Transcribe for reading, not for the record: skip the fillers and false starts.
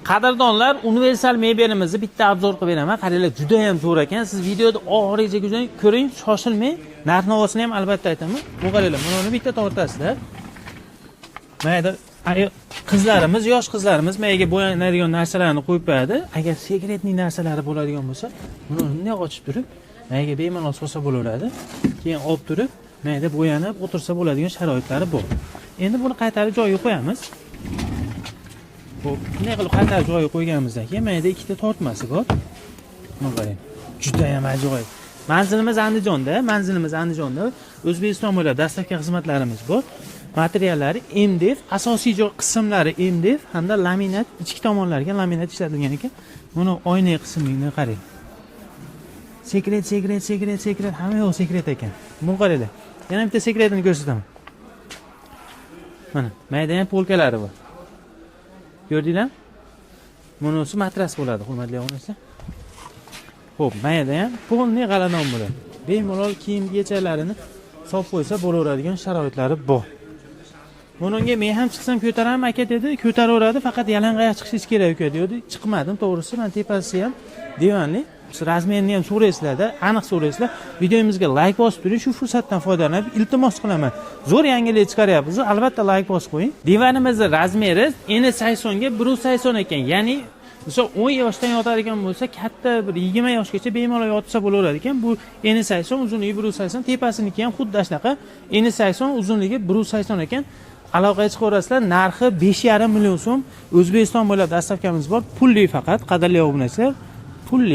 Qadrdonlar, universal mebelimizni bitta obzor qilib beraman. Qaranglar, juda ham zo'r ekan. Siz videoda oxirigacha ko'ring, shoshilmay. Narx-navosini ham albatta aytaman. Bu qaranglar, buni bitta tortasizlar. Mayda qizlarimiz, yosh qizlarimiz mayga bo'yanadigan narsalarni qo'yib qo'yadi. Agar sekretli narsalari bo'ladigan bo'lsa, buni bunday ochib turib, mayga bemalol solsa bo'laveradi. Keyin olib turib, mayda bo'yanib o'tirsa bo'ladigan sharoitlari bor. Endi buni qaytarib joyiga qo'yamiz. Bunday qilib qaytarib joyiga qo'yganimizdan keyin mayda ikkita tortmasi bor. Mana qarang. Juda ham ajoyib. Manzilimiz Andijonda. O'zbekiston bo'ylab dastlabki xizmatlarimiz bor. Materiallari MDF, asosiy qismlari MDF hamda laminat, ichki tomonlariga laminat ishlatilgan ekan. Buni oyna qismiga qarang. Sekret, hamma yo'q sekret ekan. Buni qaranglar. Yana bitta sekretini ko'rsataman. Mana, mayda ham polkalari bor. Ko'rdinglar? Bunisi matras bo'ladi, hurmatli onalar. Xo'p, mayda ham polni g'aladon bo'ladi. Bemalol kiyim-kechalarini solib qo'ysa bo'laveradigan sharoitlari bor. Bunga men ham chiqsam ko'taraman aka dedi, ko'taraveradi, faqat yalangoyoq chiqishingiz kerak uka dedi. Chiqmadim, to'g'risi, men tepasi ham divanli. Siz razmerini ham so'raysizlar-da, aniq so'raysizlar. Videomizga like bosib turing, shu fursatdan foydalanib iltimos qilaman. Zo'r yangilik chiqaryapmiz, albatta like bosib qo'ying. Divanimizning razmeri eni 80 ga 180 ekan. Ya'ni misol 10 yoshdan yotadigan bo'lsa, katta bir 20 yoshgacha bemalol yotsa bo'laveradi ekan. Bu eni 80, uzunligi 180, tepasiniki ham xuddi shunaqa. Eni 80, uzunligi 180 ekan. Aloqaga chiqaverasizlar. Narxi 5,5 million so'm. O'zbekiston bo'ylab dastavkamiz bor. Pulli faqat, qadrli obunachilar. Pulli.